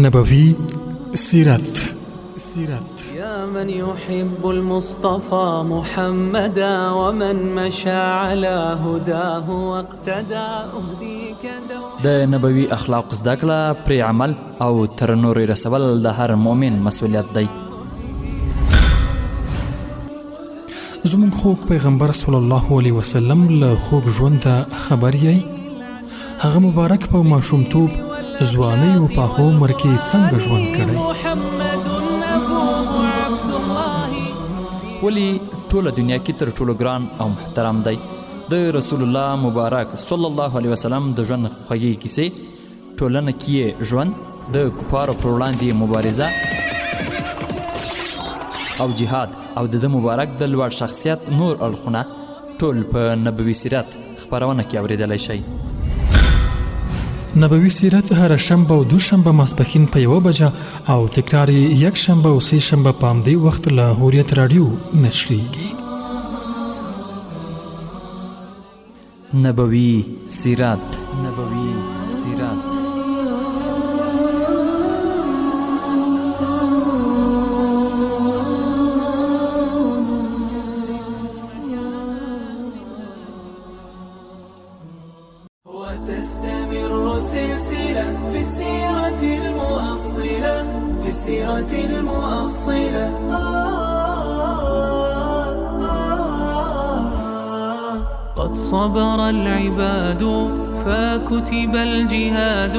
نبوي سيرت يا من يحب المصطفى محمدا ومن مشى على هداه واقتدى أهديك د نبوي اخلاق زده کړه پرې عمل او تر نورې رسول د هر مؤمن مسؤلیت دی. زمون خوږ پیغمبر صلی الله علیه وسلم له خوږ ژوند خبر یی. هغه مبارک په ماشومتوب ځوانۍ او پاخه عمر کې څنګه ژوند کړی. ولی ټوله دنیا کې تر ټولو ګران او محترم دی. د رسول الله مبارک صلی الله علیه وسلم د ژوند خوږې کیسې، ټولنه کې ژوند، د کفارو پر وړاندې مبارزه او جهاد او د مبارک د لوړ شخصیت نور اړخونه ټول په نبوي سیرت خپرونه کې اوریدلی شئ. نبوي سیرت هر شنبه او دوشنبه ماسپښین په 1 بجه او تکرار یک شنبه او سه شنبه په همدې وخت له هوریت رادیو نشریږي. نبوي سیرت. وتستمر سلسلة في السيرة المؤصلة قد صبر العباد فكتب الجهاد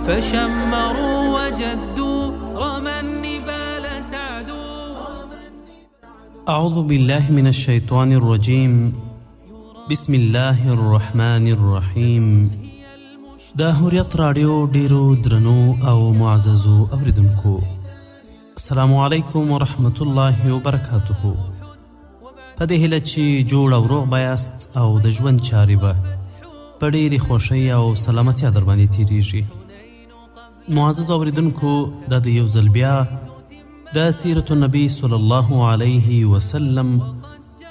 فشمروا وجدوا رمى النبال سعدوا. أعوذ بالله من الشيطان الرجيم. بسم الله الرحمن الرحيم. دا هوریت رادیو ډیرو درنو او معززو اوریدونکو، السلام علیکم ورحمت الله وبرکاته. په دې هیله چې جوړ او روغ بایاست او د ژوند چارې به په ډېرې خوښۍ او سلامتیا در باندې تېرېږي. معزز اوریدونکو، دا د یو ځل بیا د سیرت النبي صلی الله علیه وسلم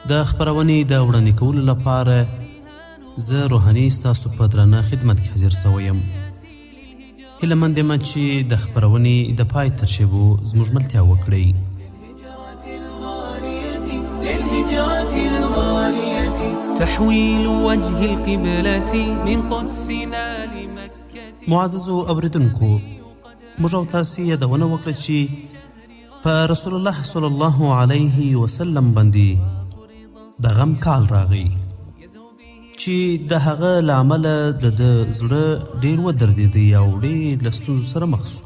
د خپرونې د وړاندې کولو لپاره زه روحاني ستاسو په درنه خدمت کې حاضر سوی یم. هیله مند یم چې د خپرونې د پای تر شیبو زموږ ملتیا وکړئ. تحويل وجه القبلة من قدسنا لمكة. معززو اوریدونکو، موږ او تاسې یادونه وکړه چې په رسول الله صلی الله علیه وسلم باندې د غم کال راغی چې د هغه له امله د زړه ډېر ودرېدی او ډېر له ستونزو سره مخ شو.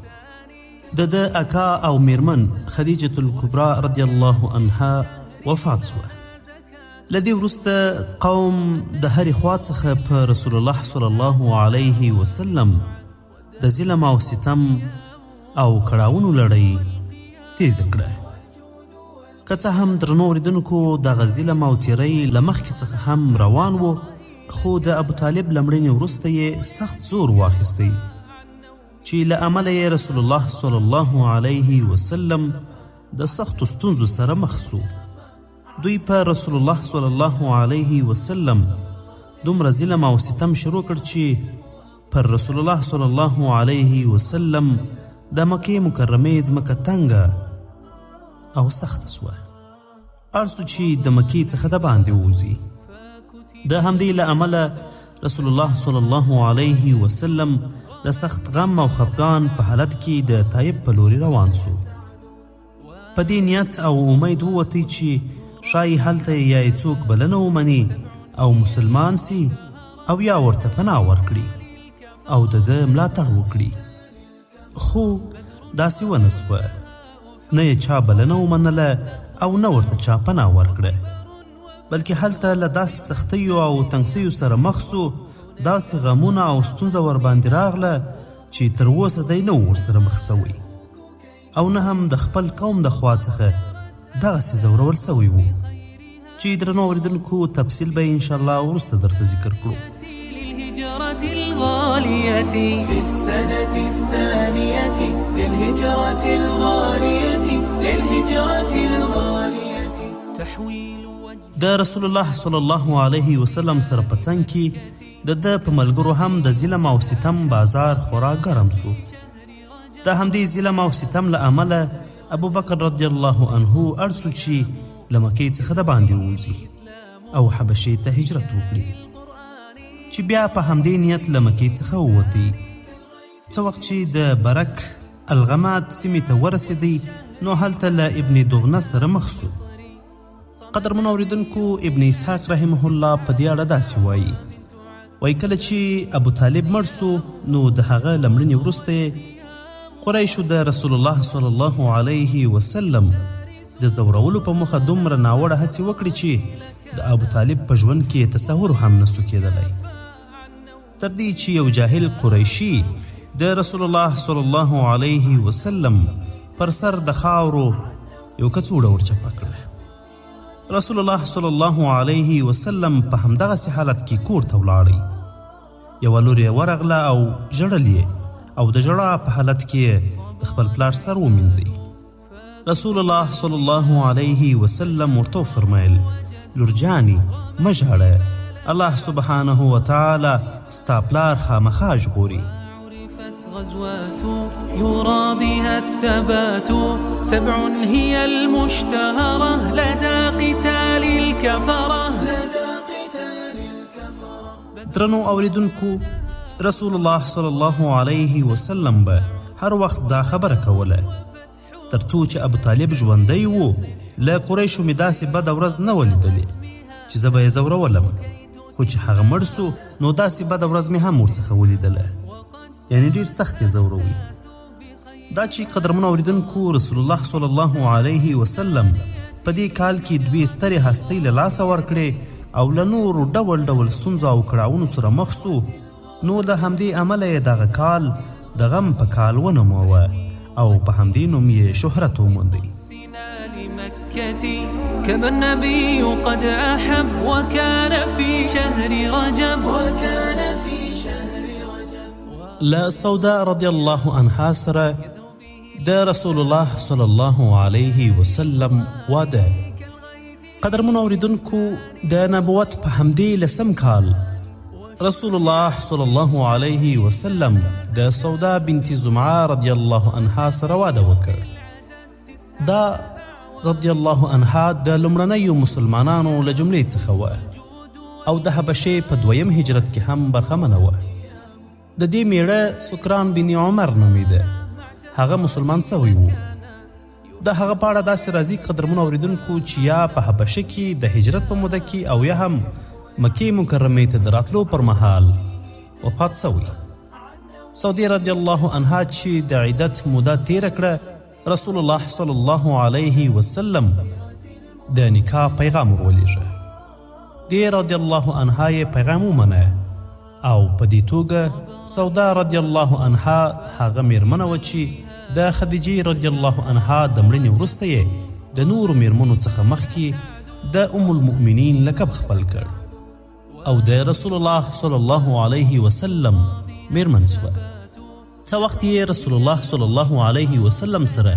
د اکا او میرمن خدیجة الکبرا رضی الله عنها وفات شوه. له دې وروسته قوم د هرې خوا څخه په رسول الله صلی الله علیه وسلم د ظلم او ستم او کړاوونو لړۍ تیزه کړه. که څه هم درنو اوریدونکو دغه ظلم او تیری له مخکې څخه هم روان و، خو د ابوطالب له مړینې وروسته یې سخت زور واخیستی چې له امله یې رسول الله صلی الله علیه وسلم د سختو ستونزو سره مخ شو. دوی په رسول الله صلی الله علیه وسلم دومره ظلم او ستم شروع کړ چې پر رسول الله صلی الله علیه وسلم د مکې مکرمې ځمکه تنګه او سخته سوه. اړ سو چې د مکې څخه د باندې ووځي. د همدې له امله رسول الله صلی الله علیه وسلم د سخت غم او خفګان په حالت کې د طایب په لوري روان سو. په دې نیت او امید ووتی چې شاید هلته یا یې څوک بلنه ومني او مسلمان سي او یا ورته پناه ورکړي او د ده ملاتړ وکړي. خو داسې ونه سوه. نه یې چا بلنه ومنله او نه ورته چا پناه ورکړه، بلکې هلته له داسې سختیو او تنګسیو سره مخ سو، داسې غمونه او ستونزه ورباندې راغله چې تر اوسه دی نه و ورسره مخ سوی او نه هم د خپل قوم د خوا څخه دغسې ځورول سوی و، چې درنو اوریدونکو تفصیل به انشاءالله وروسته درته ذکر کړو. في السنة الثانية للهجرة الغالية د رسول الله صلی الله علیه وسلم سره په څنګ کې د ده په ملګرو هم د ظلم او ستم بازار خورا ګرم سو. د همدې ظلم او ستم له امله ابو بکر رضی الله عنه اړ سو چې له مکې څخه د باندې ووځي او حبشې ته هجرت وکړي، چې بیا په همدې نیت له مکې څخه ووتی. څه وخت چې د برک الغمات سیمې ته ورسېدی نو هلته له ابن دغنه سره مخ سو. قدرمنو اورېدونکو، ابن اسحاق رحمه الله په دې اړه داسې وایي کله چې ابو طالب مړ سو نو د هغه له مړینې وروسته قریشو د رسول الله صلی الله علیه وسلم د زورولو په موخه دومره ناوړه هڅې وکړې چې د ابو طالب په ژوند کې تصور هم نسو کېدلی، تر دې چې یو جاهل قریشي د رسول الله صلی الله علیه وسلم پر سر د خاورو یو کڅوړه ورچپه کړه. رسول الله صلی الله علیه وسلم په همدغسې حالت کې کور ته ولاړی. یوه لور یې ورغله او ژړل یې او د ژړا په حالت کې د خپل پلار سر ومینځئ. رسول الله صلی الله علیه وسلم ورته وفرمیل لور جانې مه ژاړه، الله سبحانه وتعالی ستا پلار خامخا ژغوري. غزوات يرى بها الثبات 7 هي المشتهرة لدى قتال الكفرة. درنو اوریدونکو، رسول الله صلی الله علیه وسلم به هر وخت دا خبره کوله ترڅو چې ابو طالب ژوندی و له قریشو مې داسې بده ورځ نه ولیدلې چې زه به یې ځورولم، خو چې هغه مړ سو نو داسې بده ورځ مې هم ورڅخه ولیدله، یعنی ډیر سخت یې ځوروي. دا چې قدرمنو اوریدونکو، رسول الله صلی الله علیه وسلم په دې کال کې 2 سترې هستۍ له لاسه ورکړې او له نورو ډول ډول ستونزو او کړاوونو سره مخ سو، نو له همدې امله یې دغه کال د غم په کال ونوموه او په همدې نوم یې شهرت وموندی. كما النبي قد أحب وكان في شهر رجب. له سودا رضی الله عنها سره د رسول الله صلی الله علیه وسلم واده. قدرمنو اوریدونکو، د نبوت په همدې لسم کال رسول الله صلی الله علیه وسلم د سودا بنت زمعه رضی الله عنها سره واده وکړ. دا رضی الله عنها د لومړنیو مسلمانانو له جملې څخه وه او د حبشې په 2م هجرت کې هم برخمنه وه. د دې میړه سکران بن عمر نومیده، هغه مسلمان سوی و. د هغه په اړه داسې راځي قدرمنو اوریدونکو چې یا په حبشه کې د هجرت په موده کې او یا هم مکې مکرمې ته د راتلو پر مهال وفات سوی. سعودي رضی الله عنها چې د عدت موده تیره کړه، رسول الله صلی الله علیه وسلم د نکاح پیغام ورولېږه. دې رضی الله عنها یې پیغام ومنه او په دې توګه سودا رضی الله عنها هغه میرمنه وه چې د خدیجې رضی الله عنها د مړینې وروسته یې د نورو میرمنو څخه مخکې د ام المؤمنین لقب خپل کړ او د رسول الله صلی الله علیه وسلم میرمن سوه. څه وخت یې رسول الله صلی الله علیه وسلم سره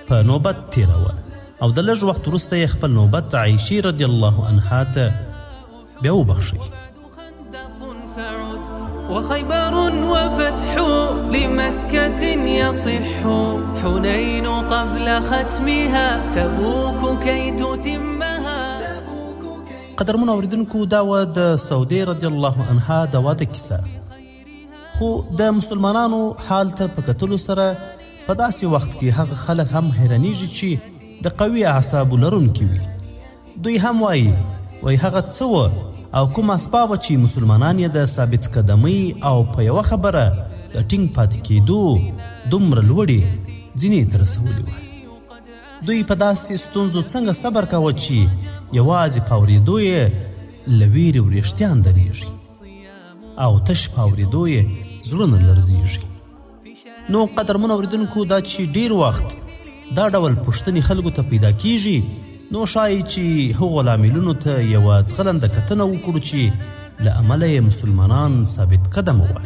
په نوبت تیروه او د لږ وخت وروسته یې خپل نوبت عایشې رضی الله عنها ته بیا وبخښئ. وخيبر وفتح لمكة يصح حنين قبل ختمها تبوك كي تتمها. قدرمنو اوریدونکو، دا وه د سعودي رضی الله عنها د واده کیسه. خو د مسلمانانو حال ته په کتلو سره په داسې وخت کې هغه خلک هم حیرانیږي چې د قوي اعصابو لرونکي وي. دوی هم وایي هغه څه وه او کوم اسباب چې مسلمانان یې د ثابت قدمۍ او په یوه خبره د ټینګ پاتې کېدو دومره لوړې ځینې ته رسولي وه. دوی په داسې ستونزو څنګه صبر کوه چې یوازې په اورېدو یې له ویرې وریښتیان درېږي او تش په اورېدو یې زړونه لرزېږي. نو قدرمنو اوریدونکو، دا چې ډیر وخت دا ډول پوښتنې خلکو ته پیدا کیږي، نو ښایي چې هغو لاملونو ته یوه ځغلنده کتنه وکړو چې له امله یې مسلمانان ثابت قدمه وه.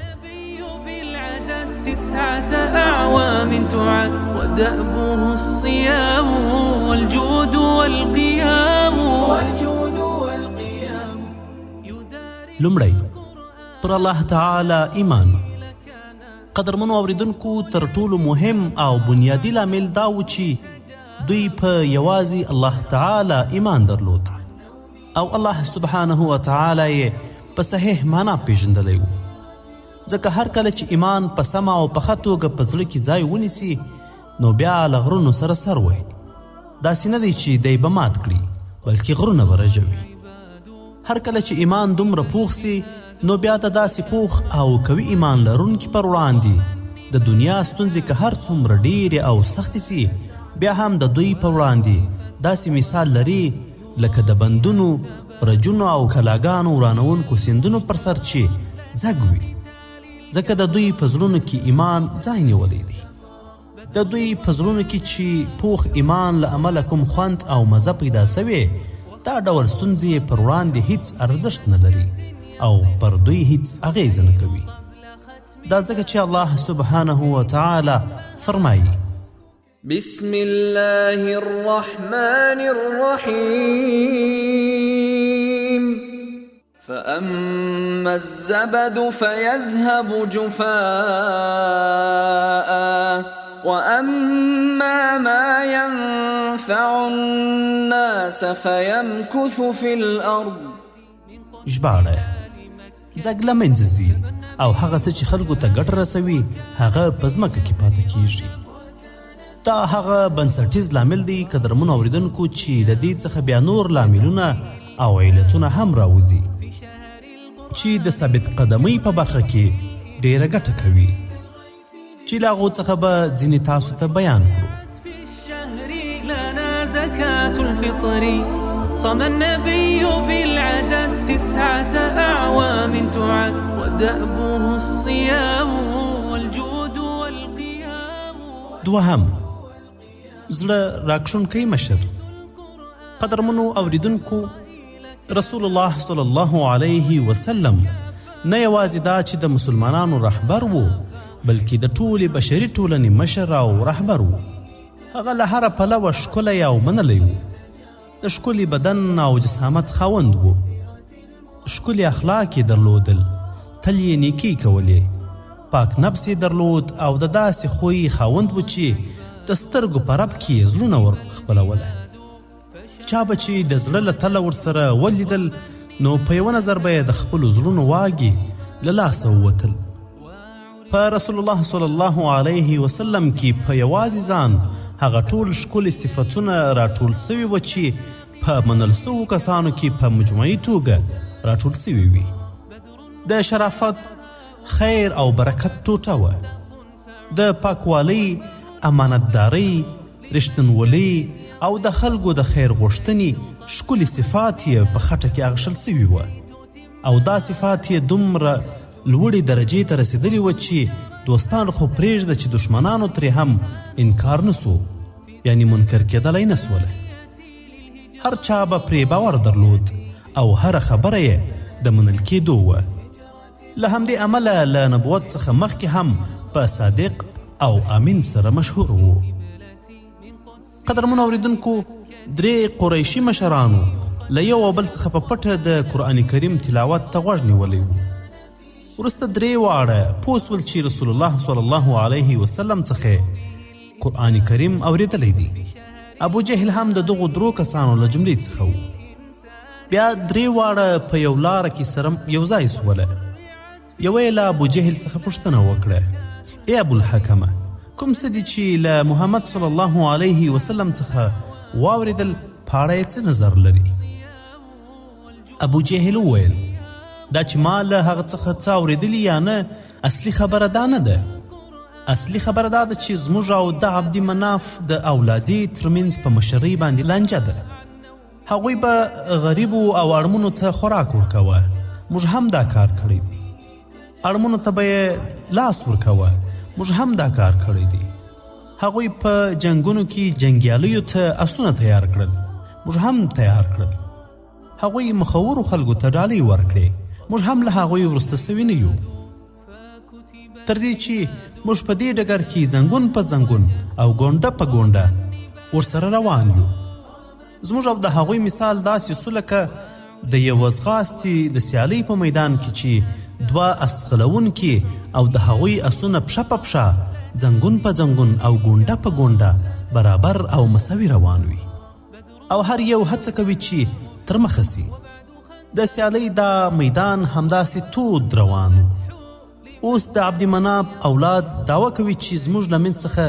9 أعوام تعد ودأبه الصيام والجود والقيام. لومړی پر الله تعالی ایمان. قدرمنو اوریدونکو تر ټولو مهم او بنیادی لامل دا و چې دوی په یوازې الله تعالی ایمان درلود او الله سبحانه وتعالی یې په صحیح معنا پیژندلی و. ځکه هر کله چې ایمان په سمه او پخه توګه په زړه کې ځای ونیسي نو بیا له غرونو سره سر وهي. داسې نه دی چې دی به مات کړي بلکې غرونه به رژوي. هر کله چې ایمان دومره پوخ سي نو بیا د داسې پوخ او قوي ایمان لرونکي پر وړاندې د دنیا ستونزې که هر څومره ډیرې او سختې سي بیا هم د دوی په وړاندې داسې مثال لري لکه د بندونو، برجونو او کلاګانو ورانونکو سیندونو پر سر چې زږ وي. ځکه د دوی په زړونو کې ایمان ځای نیولی دی. د دوی په زړونو کې چې پوخ ایمان له امله کوم خوند او مزه پیدا سوی دا ډول ستونزې پر وړاندې هیڅ ارزښت نه لري او پر دوی هیڅ اغیزه نه کوي. دا ځکه چې الله سبحانه وتعالی فرمایي بسم الله الرحمن الرحيم فأما الزبد فيذهب جفاء وأما ما ينفع الناس فيمكث في الأرض. ژباړه ځګ له منځه ځي او هغه څه چې خلکو ته ګټه رسوي هغه په ځمکه کې پاتې کیږي. دا هغه بنسټیز لامل دی قدرمنو اوریدونکو چې د دې څخه بیا نور لاملونه او علتونه هم راوځي چې د ثابت قدمۍ په برخه کې ډیره ګټه کوي چې له هغو څخه به ځینې تاسو ته بیان کړو. في الشهر لنا زكاة الفطر صام النبي بالعدد 9 أعوام تعد ودأبه الصيام والجود والقيام. دوهم زړه راکشونکی مشر. قدرمنو اوریدونکو رسول الله صلی الله علیه وسلم نه یوازې دا چې د مسلمانانو رهبر و بلکې د ټولې بشري ټولنې مشر او رهبر و. هغه له هره پلوه ښکلی او منلی و. د ښکلي بدن او جسامت خاوند و. ښکلي اخلاق یې درلودل، تل یې نیکي کولې، پاک نفس یې درلود او د داسې خوی خاوند و چې د سترګو په رپ کې یې زړونه ور خپلوله. چا به چې د زړه له تله ورسره ولیدل نو په یوه نظر به یې د خپلو زړونو واګې له لاسه ووتل. په رسول الله صلی الله علیه وسلم کې په یوازې ځان هغه ټول ښکلي صفتونه راټول سوي و چې په منل سوو کسانو کې په مجموعي توګه راټول سوي وي. د شرافت، خیر او برکت ټوټه وه. د پاکوالۍ، امانتدارۍ، رښتینولۍ او د خلکو د خیر غوښتنې ښکلي صفات یې په خټه کې اغشل سوي وه او دا صفات یې دومره لوړې درجې ته رسېدلي وه چې دوستان خو پرېږده چې دشمنانو ترې هم انکار نه سو، یعنی منکر کېدلی نه سوله. هر چا به پرې باور درلود او هره خبره یې د منل کېدو وه. له همدې عمله له نبوت څخه مخکې هم په صادق او امین سره مشهور و. قدرمنو اوریدونکو 3 قریشي مشرانو له یو او بل څخه په پټه د قرآن کریم تلاوت ته غوږ نیولی و. وروسته 3 واړه پوه سول چې رسول الله صلی الله علیه وسلم څخه قرآن کریم اوریدلی دی. ابو جهل هم د دغو 3 کسانو له جملې څخه و. بیا 3 واړه په یو لاره کې سره یو ځای سوله. یوه یې له ابو جهل څخه پوښتنه وکړه: ای ابو الحکمه، کوم څه دي چې له محمد صلی الله علیه وسلم څخه واوریدل په اړه یې څه نظر لري؟ ابو جهل وویل: دا چې ما له هغه څخه څه اوریدلي یا نه، اصلي خبره دا نه ده. اصلي خبره دا ده چې زموږ او د عبد مناف د اولادي ترمنځ په مشرۍ باندې لانجه ده. هغوی به غریبو او اړمنو ته خوراک ورکوه، موږ هم دا کار کړی دی. اړمنو ته به یې لاس ورکوه، موږ هم دا کار کړی دی. هغوی په جنگونو کې جنګیالیو ته اسونه تیار کړل، موږ هم تیار کړل. هغوی مخورو خلکو ته ډالۍ ورکړې، موږ هم له هغوی وروسته سوي نه یو. تر دې چې موږ په دې ډګر کې زنګون په زنګون او ګونډه په ګونډه ورسره روان یو. زموږ او د هغوی مثال داسې سو لکه د یوه ځغاستې د سیالۍ په میدان کې چې دوه اسخلونکي او د هغوی اسونه پښه په پښه ځنګون په ځنګون او ګونډه په ګونډه برابر او مساوي روان وي او هر یو هڅه کوي چې تر مخه سي د سیالۍ دا میدان همداسې تود روان و اوس د عبد مناف اولاد دعوه کوي چې زموږ له منځ څخه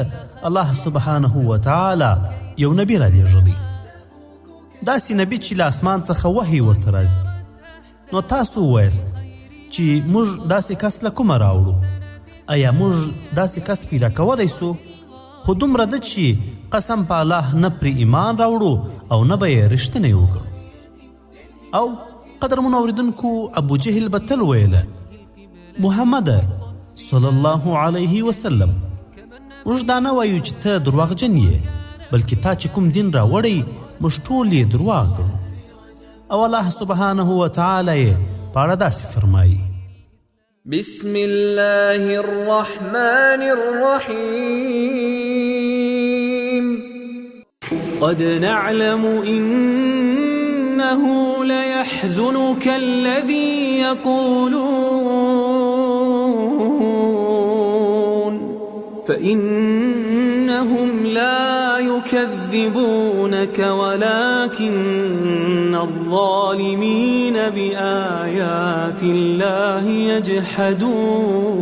الله سبحانه وتعالی یو نبی را لېږلی داسې نبی چې له اسمان څخه وحی ورته راځي نو تاسو ووایست چې موږ داسې کس له کومه راوړو آیا موږ داسې کس پیدا کولی سو خو دومره ده چې قسم په الله نه پرې ایمان راوړو او نه به یې رښتینی وکړو او قدرمنو اوریدونکو ابو جهل به تل ویله محمد صلی الله علیه وسلم موږ دا نه وایو چې ته درواغجن یې بلکې تا چې کوم دین راوړی موږ ټول یې درواغ ګڼو او الله سبحانه وتعالی یې په اړه داسې فرمایي بسم الله الرحمن الرحيم قد نعلم إنه ليحزنك الذي يقولون فإنهم لا يكذبونك ولكن الظالمين بآيات الله يجحدون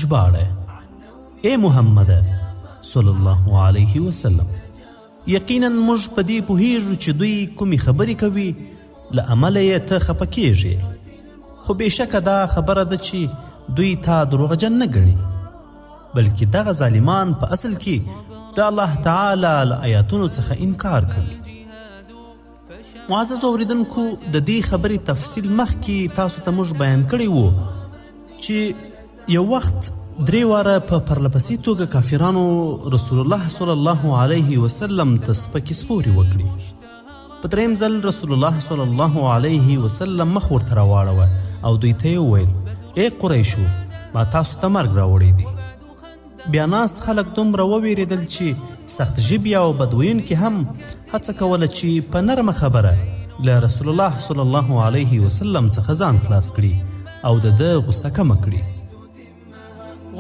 ژباړه اے محمد صلی الله علیه وسلم یقینا موږ په دې پوهیږو چې دوی کومې خبرې کوي له امله یې ته خفه کیږې خو بېشکه دا خبره ده چې دوی تا دروغجن نه ګڼي بلکې دغه ظالمان په اصل کې د الله تعالی له آیاتونو څخه انکار کوي معزز اوریدونکو د دې خبرې تفصیل مخکې تاسو ته موږ بیان کړی وو چې یو وخت 3 واره په پرلپسې توګه کافرانو رسول الله صلی الله علیه وسلم ته سپکې سپورې وکړي په دریم ځل رسول الله صلی الله علیه وسلم مخ ورته راواړوه او دوی ته یې وویل ای قریشو ما تاسو ته مرګ راوړی دی بیا ناست خلک دومره وویرېدل چې سخت ژبې او بدویونکي هم هڅه کوله چې په نرمه خبره له رسول الله صلی الله علیه وسلم څخه ځان خلاص کړي او د ده غصه کمه کړي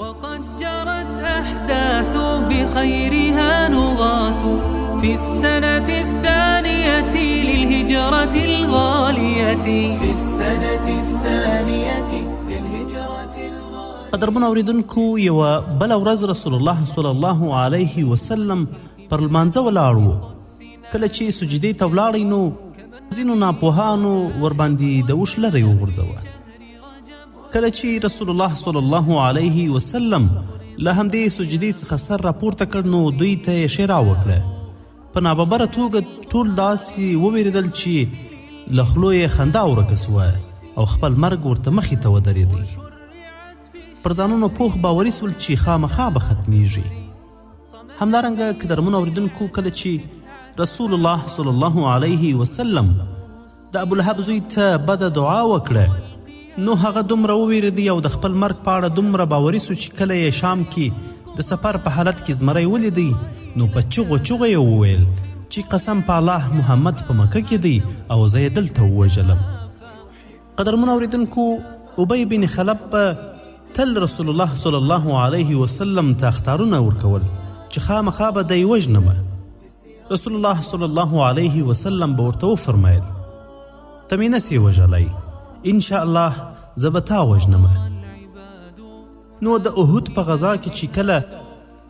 وقد جرت أحداث بخيرها نغاث في السنة الثانية للهجرة الغالية في السنة الثانية للهجرة الغالية قدرمنو اوریدونکو یوه بله ورځ رسول الله صلی الله علیه وسلم پر لمانځه ولاړ و کله چې سجدې ته ولاړی نو ځینو ناپوهانو ورباندې د اوښ لرې وغورځوه کله چې رسول الله صلی الله علیه وسلم له همدې سجدې څخه سر راپورته کړ نو دوی ته یې ښېرا وکړه په ناببره توګه ټول داسې وویرېدل چې له خولو یې خندا ورکه سوه او خپل مرګ ورته مخې ته ودرېدی پر ځانونو پوخ باوري سول چې خامخا به ختمیږي همدارنګه قدرمنو اوریدونکو کله چې رسول الله صلی الله علیه وسلم د ابولهب زوی ته بده دعا وکړه نو هغه دومره وویرېدی او د خپل مرګ په اړه دومره باوري سو چې کله یې شام کې د سفر په حالت کې زمری ولیدی نو په چغو چغو یې وویل چې قسم په الله محمد په مکه کې دی او زه یې دلته ووژلم قدرمنو اوریدونکو ابی بن خلب به تل رسول الله صلی الله علیه وسلم ته اخطارونه ورکول چې خامخا به دی وژنمه رسول الله صلی الله علیه وسلم به ورته وفرمیل ته مې نسې وژلی ان شاء الله زه به تا وژنمه نو د احد په غزا کې چې کله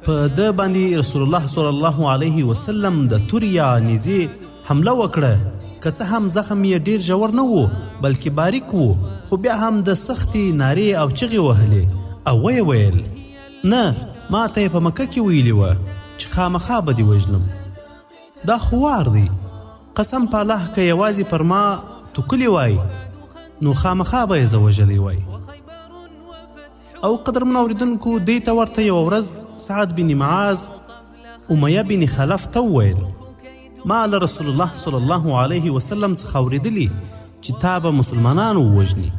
په ده باندې رسول الله صلی الله علیه وسلم د تور یا نیزې حمله وکړه که څه هم زخم یې ډیر ژور نه و بلکې باریک و خو بیا هم د سختې نارې او چغې وهلې او ویې ویل نه ما ته یې په مکه کې ویلې وه چې خامخا به دې وژنم دا خو وار دی قسم په الله که یوازې پر ما توکلی وای نو خامخا به یې زه وژلی وای او قدرمنو اوریدونکو دې ته ورته یوه ورځ سعد بن معاذ امیه بن خلف ته وویل ما له رسول الله صلی الله علیه وسلم څخه اورېدلي چې تا به مسلمانانو ووژني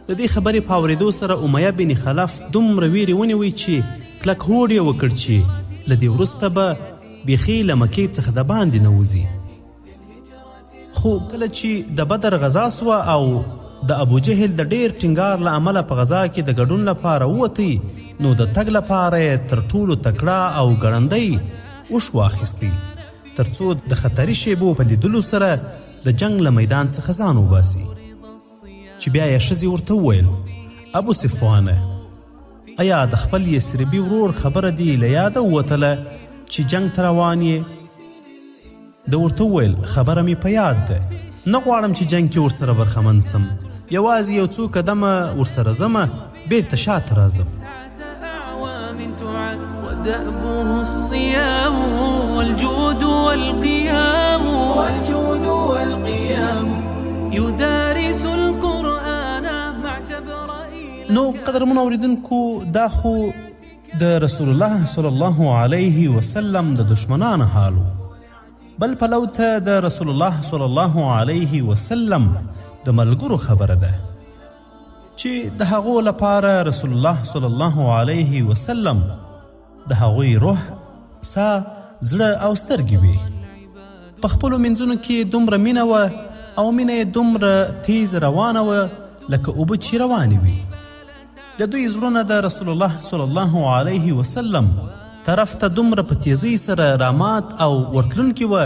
د دې خبرې په اورېدو سره امیه بن خلف دومره ویرې ونیوی چې کلک هوډ یې وکړ چې له دې وروسته به بیخي له مکې څخه د باندې نه وځي خو کله چې د بدر غزا سوه او د ابو جهل د ډیر ټینګار له امله په غزا کې د ګډون لپاره ووتی، نو د تګ لپاره یې تر ټولو تکړه او ګړندی اوښ واخیستی، تر څو د خطري شیبو په لیدلو سره د جنگ له میدان څخه ځان وباسي. چې بیا یې ښځې ورته وویل: ابو صفوانه، ایا د خپل یسربي ورور خبره دې له یاده ووتله چې جنگ ته روان یې؟ ده ورته وویل: خبره مې په یاد ده، نه غواړم چې جنگ کې ورسره برخمن سم، یوازې یو څو قدمه ورسره ځمه، بیرته شاته راځم. ودأبه الصيام والجود والقيام يدارس القرآن مع جبرائيل. نو قدرمنو اوریدونکو، دا خو د رسول الله صلی الله علیه وسلم د دشمنانو حالو. بل پلو ته د رسول الله صلی الله علیه وسلم د ملګرو خبره ده چې د هغو لپاره رسول الله صلی الله علیه وسلم د هغوی روح، سا، زړه او سترګې وي. په خپلو منځونو کې دومره مینه وه او مینه یې دومره تیز روانه وه لکه اوبه چې روانې وي. د دوی زړونه د رسول الله صلی الله علیه وسلم طرف ته دومره په تیزۍ سره رامات او ورتلونکي وه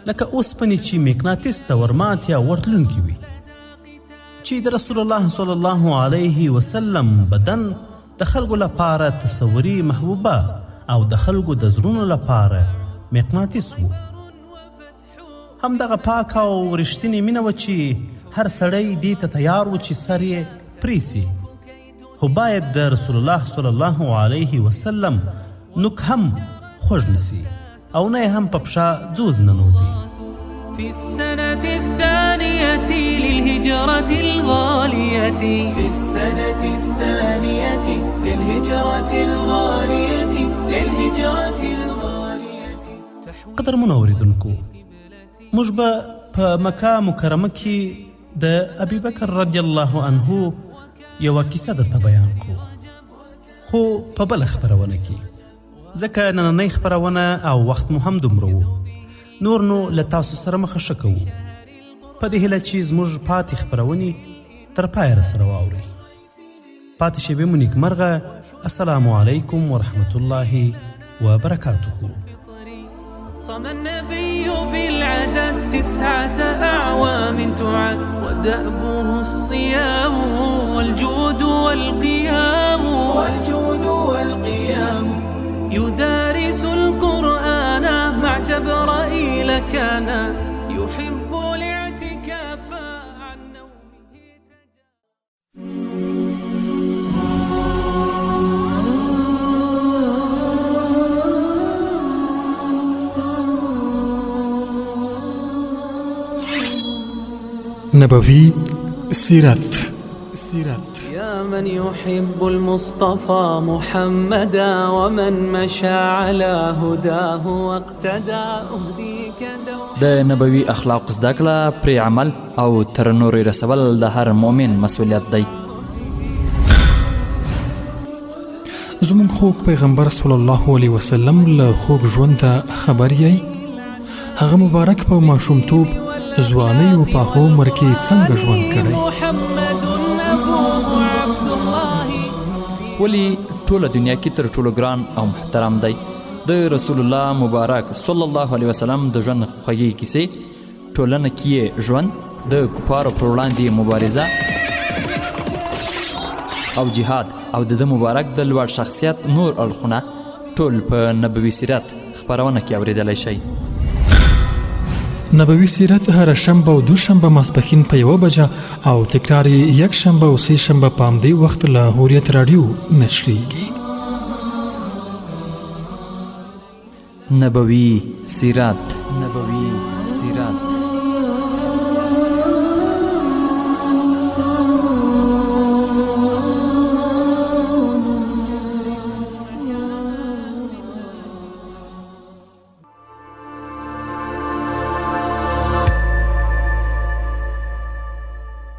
لکه اوسپنې چې مقناطیس ته ورمات یا ورتلونکي وي. چې د رسول الله صلی الله علیه وسلم بدن د خلکو لپاره تصوري محبوبه او د خلکو د زړونو لپاره مقناطیس وو. همدغه پاک او رښتینې مینه وه چې هر سړی دې ته تیار و چې سر یې پریسي، خو باید د رسول الله صلی الله علیه وسلم نوک هم خوږ نسی او نه هم په پښه ځوز ننوځي. في السنة الثانية للهجرة الغالية قدرمنو اوریدونکو، موږ به په مکه مکرمه کې د ابي بکر رضی الله عنه یوه کیسه درته بیان کړو، خو په بله خپرونه کې، ځکه نننۍ خپرونه او وخت مو هم دومره و. نور نو له تاسو سره مخه ښه کوو په دې هیله چې زموږ پاتې خپرونې تر پایه راسره واورئ. پاتې شیبې مو نیکمرغه. السلام علیکم ورحمة الله وبرکاته. صام النبي بالعدد 9 أعوام تعد ودأبه الصيام والجود والقيام يدارس القرآن مع جبرائيل كان يحب الاعتكاف عن نومه نبوي سيرت. يا من يحب المصطفى محمدا ومن مشى على هداه واقتدى أهديك د نبوي اخلاق زده کړه، پرې عمل او تر نورې رسول د هر مؤمن مسؤلیت دی. زموږ خوږ پیغمبر صلی الله علیه وسلم له خوږ ژونده خبر یی. هغه مبارک په ماشومتوب، ځوانۍ او پاخه عمر کې څنګه ژوند کړی. ولی ټوله دنیا کې تر ټولو ګران او محترم دی د رسول الله مبارک صلی الله علیه وسلم د ژوند خوږې کیسې. ټولنه کې ژوند، د کفارو پر وړاندې مبارزه او جهاد او د مبارک د لوړ شخصیت نور اړخونه ټول په نبوي سیرت خپرونه کې اوریدلی شئ. نبوي سیرت هر شنبه او دوشنبه ماسپښین په 1 بجه او تکرار یک شنبه او سه شنبه په همدې وخت له هوریت رادیو نشریږي. نبوي سیرت.